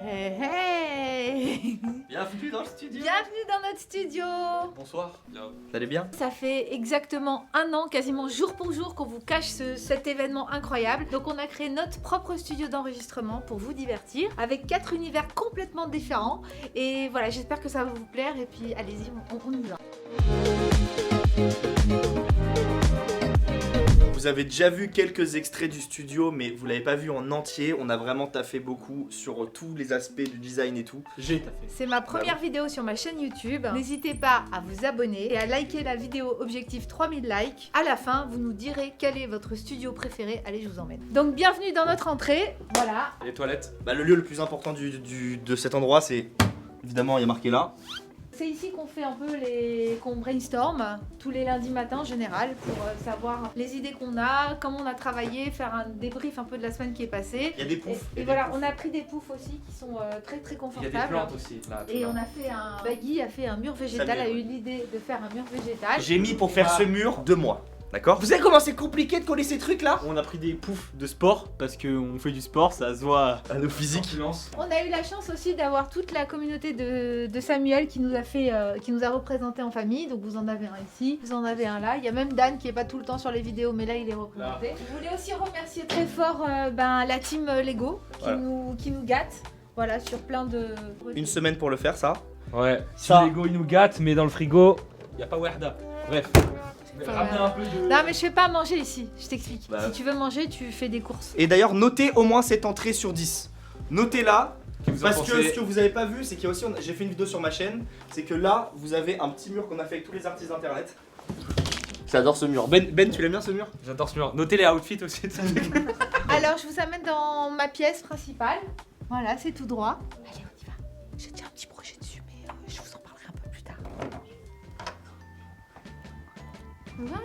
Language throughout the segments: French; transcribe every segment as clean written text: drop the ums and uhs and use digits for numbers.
Hey hey. Bienvenue dans le studio. Bienvenue dans notre studio. Bonsoir. Vous allez bien? Ça fait exactement un an, quasiment jour pour jour, qu'on vous cache cet événement incroyable. Donc on a créé notre propre studio d'enregistrement pour vous divertir, avec 4 univers complètement différents. Et voilà, j'espère que ça va vous plaire. Et puis allez-y, on y va. Vous avez déjà vu quelques extraits du studio, mais vous l'avez pas vu en entier. On a vraiment taffé beaucoup sur tous les aspects du design et tout. J'ai taffé. C'est ma première vidéo sur ma chaîne YouTube. N'hésitez pas à vous abonner et à liker la vidéo objectif 3000 likes. À la fin, vous nous direz quel est votre studio préféré. Allez, je vous emmène. Donc bienvenue dans notre entrée. Voilà. Les toilettes. Le lieu le plus important de cet endroit, c'est évidemment, il y a marqué là. C'est ici qu'on fait un peu qu'on brainstorm tous les lundis matins en général pour savoir les idées qu'on a, comment on a travaillé, faire un débrief un peu de la semaine qui est passée. Il y a des poufs. Et voilà, on a pris des poufs aussi qui sont très très Il y a confortables. des plantes aussi. Là, Et on a fait Baggy a fait un mur végétal, a eu l'idée de faire un mur végétal. J'ai mis pour faire ce mur 2 mois. D'accord? Vous savez comment c'est compliqué de coller ces trucs là? On a pris des poufs de sport parce qu'on fait du sport, ça se voit À nos physiques. On a eu la chance aussi d'avoir toute la communauté de Samuel qui nous a représenté en famille. Donc vous en avez un ici, vous en avez un là. Il y a même Dan qui est pas tout le temps sur les vidéos, mais là il est représenté. Je voulais aussi remercier très fort la team Lego qui nous gâte. Voilà, sur plein de. Une semaine pour le faire, ça. Ouais. Ça. Si Lego il nous gâte, mais dans le frigo, y a pas Werda. Bref. Ramener un peu de. Non mais je fais pas à manger ici, je t'explique. Bah. Si tu veux manger, tu fais des courses. Et d'ailleurs, notez au moins cette entrée sur 10. Notez-la. Qui vous en Parce que pensez ce que vous avez pas vu, c'est qu'il y a aussi, j'ai fait une vidéo sur ma chaîne, c'est que là, vous avez un petit mur qu'on a fait avec tous les artistes d'internet. J'adore ce mur. Ben, tu l'aimes bien ce mur? J'adore ce mur. Notez les outfits aussi. Alors je vous amène dans ma pièce principale. Voilà, c'est tout droit. Allez, on y va. J'ai déjà un petit projet dessus, mais je vous en parlerai un peu plus tard. Voilà.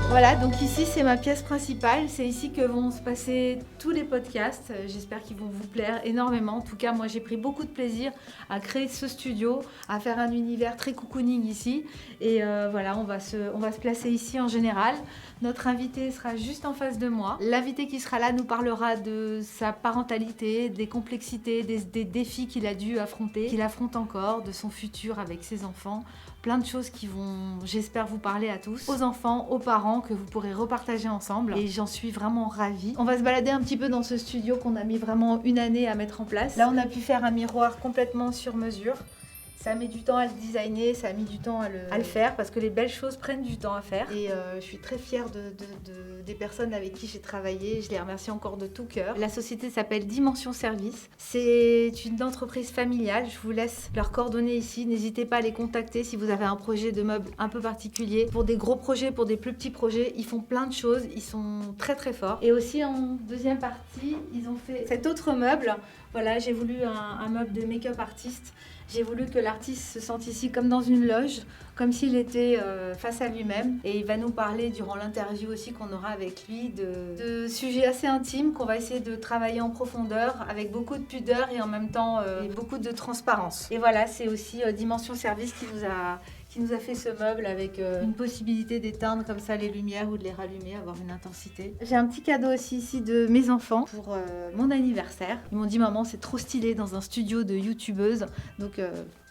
Voilà, donc ici c'est ma pièce principale, c'est ici que vont se passer tous les podcasts, j'espère qu'ils vont vous plaire énormément. En tout cas, moi j'ai pris beaucoup de plaisir à créer ce studio, à faire un univers très cocooning ici. Et voilà, on va se placer ici en général. Notre invité sera juste en face de moi. L'invité qui sera là nous parlera de sa parentalité, des complexités, des défis qu'il a dû affronter, qu'il affronte encore, de son futur avec ses enfants. Plein de choses qui vont, j'espère, vous parler à tous, aux enfants, aux parents, que vous pourrez repartager ensemble. Et j'en suis vraiment ravie. On va se balader un petit peu dans ce studio qu'on a mis vraiment une année à mettre en place. Là, on a pu faire un miroir complètement sur mesure. Ça a mis du temps à le designer, ça a mis du temps à le faire parce que les belles choses prennent du temps à faire. Et je suis très fière des personnes avec qui j'ai travaillé. Je les remercie encore de tout cœur. La société s'appelle Dimension Service. C'est une entreprise familiale. Je vous laisse leurs coordonnées ici. N'hésitez pas à les contacter si vous avez un projet de meubles un peu particulier. Pour des gros projets, pour des plus petits projets, ils font plein de choses. Ils sont très très forts. Et aussi en deuxième partie, ils ont fait cet autre meuble. Voilà, j'ai voulu un meuble de make-up artiste. J'ai voulu que l'artiste se sente ici comme dans une loge, comme s'il était face à lui-même. Et il va nous parler durant l'interview aussi qu'on aura avec lui de sujets assez intimes qu'on va essayer de travailler en profondeur avec beaucoup de pudeur et en même temps beaucoup de transparence. Et voilà, c'est aussi Dimension Service qui nous a fait ce meuble avec une possibilité d'éteindre comme ça les lumières ou de les rallumer, avoir une intensité. J'ai un petit cadeau aussi ici de mes enfants pour mon anniversaire. Ils m'ont dit maman c'est trop stylé dans un studio de youtubeuse. Donc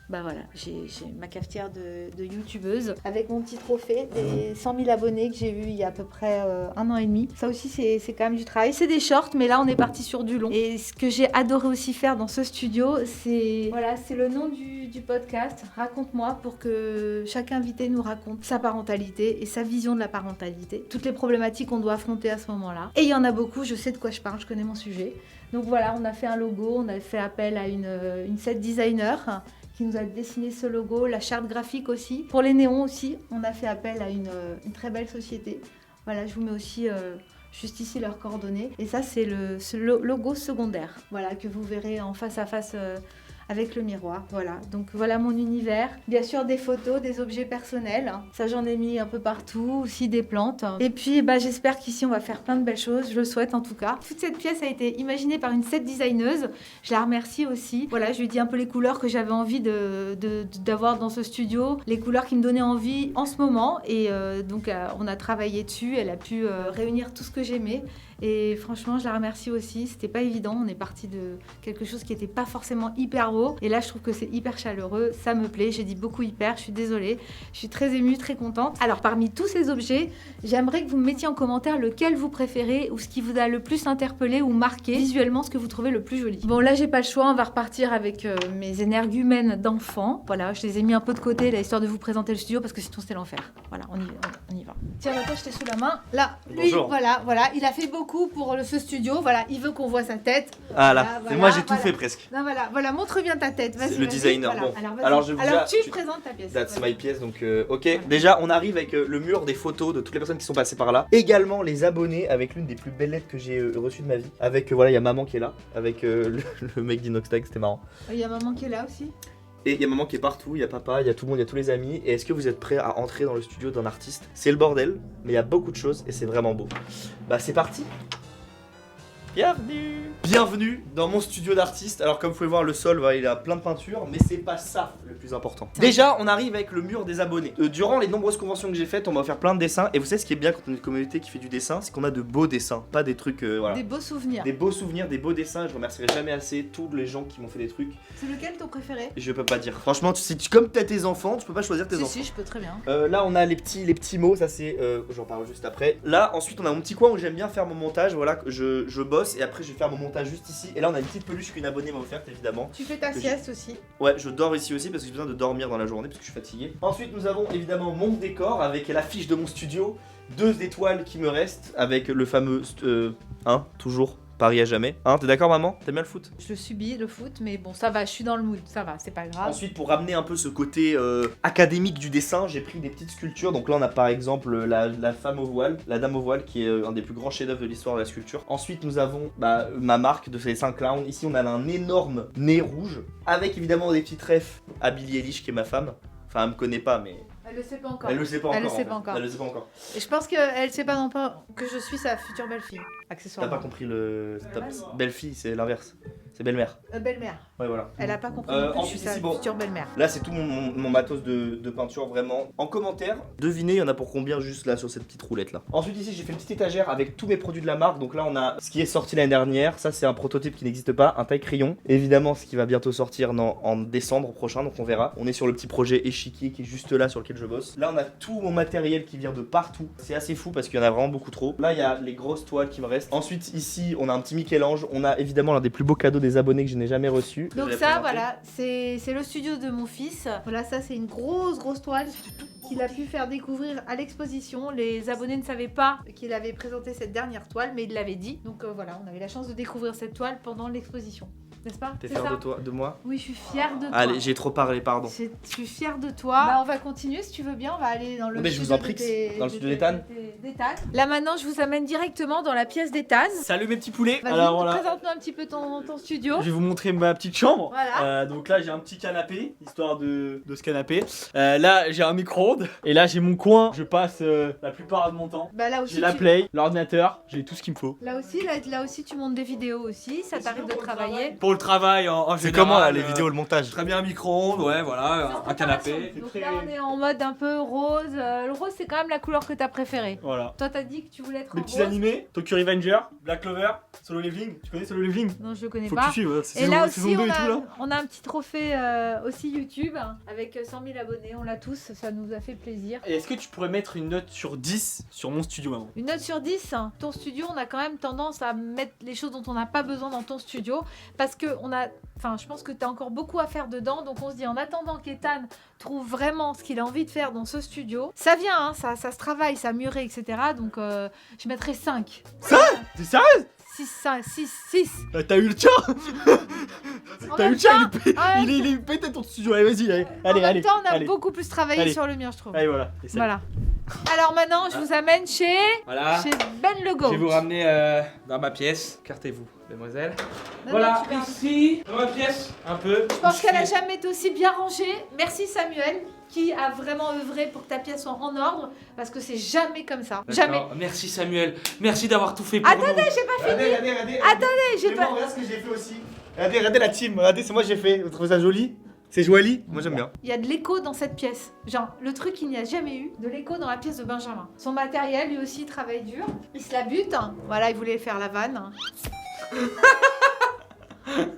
bah voilà, j'ai ma cafetière de youtubeuse avec mon petit trophée des 100 000 abonnés que j'ai eu il y a à peu près 1 an et demi. Ça aussi c'est quand même du travail. C'est des shorts mais là on est parti sur du long. Et ce que j'ai adoré aussi faire dans ce studio, c'est le nom du podcast, Raconte-moi, pour que chaque invité nous raconte sa parentalité et sa vision de la parentalité. Toutes les problématiques qu'on doit affronter à ce moment-là. Et il y en a beaucoup, je sais de quoi je parle, je connais mon sujet. Donc voilà, on a fait un logo, on a fait appel à une set designer qui nous a dessiné ce logo, la charte graphique aussi. Pour les néons aussi, on a fait appel à une très belle société. Voilà, je vous mets aussi juste ici leurs coordonnées. Et ça, c'est le logo secondaire, voilà, que vous verrez en face à face avec le miroir. Voilà, donc voilà mon univers. Bien sûr des photos, des objets personnels. Ça j'en ai mis un peu partout, aussi des plantes. Et puis j'espère qu'ici on va faire plein de belles choses, je le souhaite en tout cas. Toute cette pièce a été imaginée par une set designeuse. Je la remercie aussi. Voilà, je lui ai dit un peu les couleurs que j'avais envie d'avoir dans ce studio, les couleurs qui me donnaient envie en ce moment. Et donc on a travaillé dessus, elle a pu réunir tout ce que j'aimais. Et franchement, je la remercie aussi. C'était pas évident. On est parti de quelque chose qui était pas forcément hyper beau. Et là, je trouve que c'est hyper chaleureux. Ça me plaît. J'ai dit beaucoup hyper. Je suis désolée. Je suis très émue, très contente. Alors, parmi tous ces objets, j'aimerais que vous me mettiez en commentaire lequel vous préférez ou ce qui vous a le plus interpellé ou marqué visuellement, ce que vous trouvez le plus joli. Bon, là, j'ai pas le choix. On va repartir avec mes énergumènes d'enfant. Voilà, je les ai mis un peu de côté, là, histoire de vous présenter le studio parce que sinon, c'était l'enfer. Voilà, on y va. Tiens, toi, je t'ai sous la main. Là, lui, Bonjour. voilà. Il a fait beaucoup pour ce studio, voilà, il veut qu'on voit sa tête. Ah là, Voilà, moi j'ai tout voilà. fait presque. Non, voilà, montre bien ta tête. Vas-y, C'est le vas-y, designer, voilà. bon. Alors, Alors, vas-y. je vous Alors, a- tu tu- présentes ta pièce. That's Vas-y. my pièce, donc ok. Déjà, on arrive avec le mur des photos de toutes les personnes qui sont passées par là. Également les abonnés avec l'une des plus belles lettres que j'ai reçues de ma vie. Avec, voilà, il y a maman qui est là, avec le mec d'Inoxtag, c'était marrant. Il y a maman qui est là aussi. Et il y a maman qui est partout, il y a papa, il y a tout le monde, il y a tous les amis. Et est-ce que vous êtes prêts à entrer dans le studio d'un artiste? C'est le bordel, mais il y a beaucoup de choses et c'est vraiment beau. Bah c'est parti. Bienvenue dans mon studio d'artiste. Alors comme vous pouvez voir, le sol, voilà, il a plein de peintures, mais c'est pas ça le plus important. Déjà, on arrive avec le mur des abonnés. Durant les nombreuses conventions que j'ai faites, on m'a offert plein de dessins. Et vous savez ce qui est bien quand on est une communauté qui fait du dessin, c'est qu'on a de beaux dessins, pas des trucs, voilà. Des beaux souvenirs. Des beaux souvenirs, des beaux dessins. Je remercierai jamais assez tous les gens qui m'ont fait des trucs. C'est lequel ton préféré? Je peux pas dire. Franchement, comme t'as tes enfants, tu peux pas choisir tes enfants. Si, je peux très bien. Là on a les petits mots, ça c'est, j'en parle juste après. Là ensuite on a mon petit coin où j'aime bien faire mon montage, voilà, je bosse et après je vais faire mon montage juste ici. Et là on a une petite peluche qu'une abonnée m'a offerte évidemment. Tu fais ta sieste aussi. Ouais, je dors ici aussi parce que j'ai besoin de dormir dans la journée parce que je suis fatigué. Ensuite nous avons évidemment mon décor avec l'affiche de mon studio, 2 étoiles qui me restent avec le fameux, toujours. Paris à jamais. Hein, t'es d'accord maman? T'aimes bien le foot? Je le subis, le foot, mais bon, ça va, je suis dans le mood, ça va, c'est pas grave. Ensuite, pour ramener un peu ce côté académique du dessin, j'ai pris des petites sculptures. Donc là, on a par exemple la femme au voile, la dame au voile, qui est un des plus grands chefs-d'œuvre de l'histoire de la sculpture. Ensuite, nous avons ma marque de ces 5 clowns. Ici, on a un énorme nez rouge, avec évidemment des petits trèfles à Billie Eilish, qui est ma femme. Enfin, elle me connaît pas, mais. Elle le sait pas encore. Elle le sait pas encore. Elle le sait en fait. pas encore. Elle le sait pas encore. Et je pense qu'elle sait pas non pas que je suis sa future belle-fille, T'as accessoirement. pas compris le. Normal. Belle-fille, c'est l'inverse. C'est belle-mère. Belle-mère. Ouais, voilà. Elle a pas compris non plus que je ensuite, suis sa ici, bon. future belle-mère. Là, c'est tout mon matos de peinture, vraiment. En commentaire, devinez, il y en a pour combien juste là sur cette petite roulette là. Ensuite, ici, j'ai fait une petite étagère avec tous mes produits de la marque. Donc là, on a ce qui est sorti l'année dernière. Ça, c'est un prototype qui n'existe pas, un taille-crayon. Évidemment, ce qui va bientôt sortir en décembre prochain, donc on verra. On est sur le petit projet échiquier qui est juste là sur lequel je bosse. Là, on a tout mon matériel qui vient de partout. C'est assez fou parce qu'il y en a vraiment beaucoup trop. Là, il y a les grosses toiles qui me restent. Ensuite, ici, on a un petit Michel-Ange. On a évidemment l'un des plus beaux cadeaux des abonnés que je n'ai jamais reçu. Donc Je vais ça, présenter. voilà, c'est le studio de mon fils. Voilà, ça c'est une grosse toile qu'il a pu faire découvrir à l'exposition. Les abonnés ne savaient pas qu'il avait présenté cette dernière toile, mais il l'avait dit. Donc voilà, on avait la chance de découvrir cette toile pendant l'exposition. N'est-ce pas? T'es C'est fier ça? de moi? Oui, je suis fière de toi. Allez, j'ai trop parlé, pardon. Je suis fière de toi. On va continuer si tu veux bien. On va aller dans le Mais je vous studio en prie, de dans le studio d'Ethan. d'Ethan. Là maintenant, je vous amène directement dans la pièce d'Ethan. Salut mes petits poulets. Vas-y, Alors voilà, présente-nous un petit peu ton studio. je vais vous montrer ma petite chambre. Voilà. Donc là j'ai un petit canapé, histoire de ce canapé. Là j'ai un micro-ondes. Et là j'ai mon coin. Je passe la plupart de mon temps. Bah là aussi, J'ai la play, l'ordinateur, j'ai tout ce qu'il me faut. Là aussi, tu montes des vidéos aussi. Ça t'arrive de travailler. Pour le travail en C'est général, comment là, les vidéos, le montage? Très bien un micro-ondes, ouais voilà, un canapé. Donc là, on est en mode un peu rose. Le rose, c'est quand même la couleur que t'as préférée. Voilà. Toi, t'as dit que tu voulais être Les en petits rose. animés, Tokyo Revenger, Black Clover, Solo Leveling. Tu connais Solo Leveling? Non, je le connais Faut que pas. tu suives, ouais, c'est Et là saison aussi, 2 et tout là. on a un petit trophée aussi YouTube avec 100 000 abonnés. On l'a tous, ça nous a fait plaisir. Et est-ce que tu pourrais mettre une note sur 10 sur mon studio maman? Une note sur 10, ton studio, on a quand même tendance à mettre les choses dont on n'a pas besoin dans ton studio parce que je pense que tu as encore beaucoup à faire dedans, donc on se dit en attendant qu'Ethan trouve vraiment ce qu'il a envie de faire dans ce studio, ça vient, hein, ça se travaille, ça mûrit, etc. Donc je mettrais 5. Ça? T'es sérieux? 6. T'as eu le tien? En T'as eu même le tien? temps, Il est pété ton studio, allez vas-y, allez, en même allez, temps, on a allez. beaucoup plus travaillé Allez. sur le mien, je trouve. Allez voilà, essaye. Voilà. Alors maintenant, je vous amène chez Voilà. Ben Le Goat. Je vais vous ramener dans ma pièce. Cartez-vous, mesdemoiselles. Non, Voilà, non, tu parles. ici, dans ma pièce, un peu. Je pense qu'elle a jamais été aussi bien rangée. Merci Samuel, qui a vraiment œuvré pour que ta pièce soit en ordre, parce que c'est jamais comme ça. Jamais. Merci Samuel, merci d'avoir tout fait pour nous. Attendez, j'ai pas fini. Regardez. Attendez, j'ai pas. Regarde ce que j'ai fait aussi. Regardez la team, regardez, c'est moi que j'ai fait. Vous trouvez ça joli? C'est joli? Moi j'aime bien. Il y a de l'écho dans cette pièce. Genre, le truc qu'il n'y a jamais eu, de l'écho dans la pièce de Benjamin. Son matériel, lui aussi, il travaille dur. Il se la bute. Voilà, il voulait faire la vanne.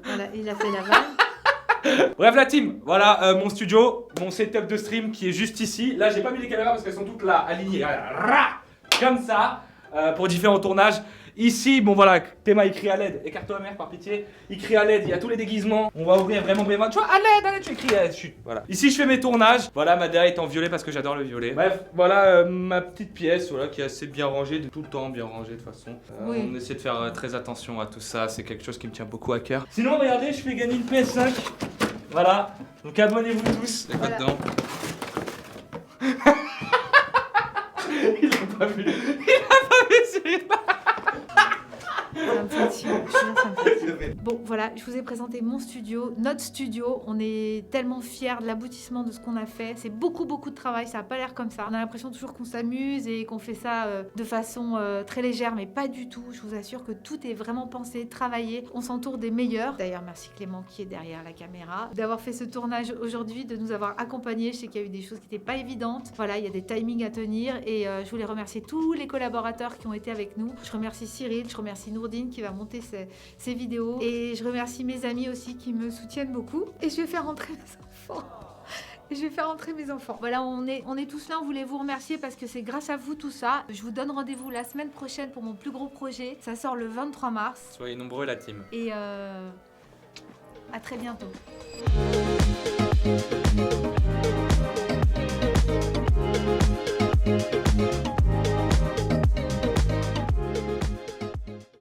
Voilà, il a fait la vanne. Bref la team, voilà mon studio, mon setup de stream qui est juste ici. Là j'ai pas mis les caméras parce qu'elles sont toutes là, alignées, comme ça, pour différents tournages. Ici, bon voilà, Théma il crie à l'aide, écarte-toi mère par pitié. Il crie à l'aide, il y a tous les déguisements. On va ouvrir vraiment bien. Tu vois, à l'aide, tu écris à l'aide, chut, voilà. Ici je fais mes tournages, voilà ma DA est en violet parce que j'adore le violet. Bref, voilà ma petite pièce, voilà, qui est assez bien rangée, tout le temps bien rangée de toute façon. Oui. On essaie de faire très attention à tout ça, c'est quelque chose qui me tient beaucoup à cœur. Sinon regardez, je fais gagner une PS5. Voilà, donc abonnez-vous tous. Il y a quoi Voilà. dedans? Il a pas vu. Il a pas vu celui-là. Ça me fatigue, je te jure, ça me fatigue. Bon, voilà, je vous ai présenté mon studio, notre studio. On est tellement fiers de l'aboutissement de ce qu'on a fait. C'est beaucoup de travail, ça n'a pas l'air comme ça. On a l'impression toujours qu'on s'amuse et qu'on fait ça de façon très légère, mais pas du tout. Je vous assure que tout est vraiment pensé, travaillé. On s'entoure des meilleurs. D'ailleurs, merci Clément qui est derrière la caméra, d'avoir fait ce tournage aujourd'hui, de nous avoir accompagnés. Je sais qu'il y a eu des choses qui n'étaient pas évidentes. Voilà, il y a des timings à tenir et je voulais remercier tous les collaborateurs qui ont été avec nous. Je remercie Cyril, je remercie Nourdine qui va monter ces vidéos et je remercie mes amis aussi qui me soutiennent beaucoup et je vais faire rentrer mes enfants. Et je vais faire rentrer mes enfants. Voilà, on est tous là, on voulait vous remercier parce que c'est grâce à vous tout ça. Je vous donne rendez-vous la semaine prochaine pour mon plus gros projet. Ça sort le 23 mars. Soyez nombreux la team. Et à très bientôt.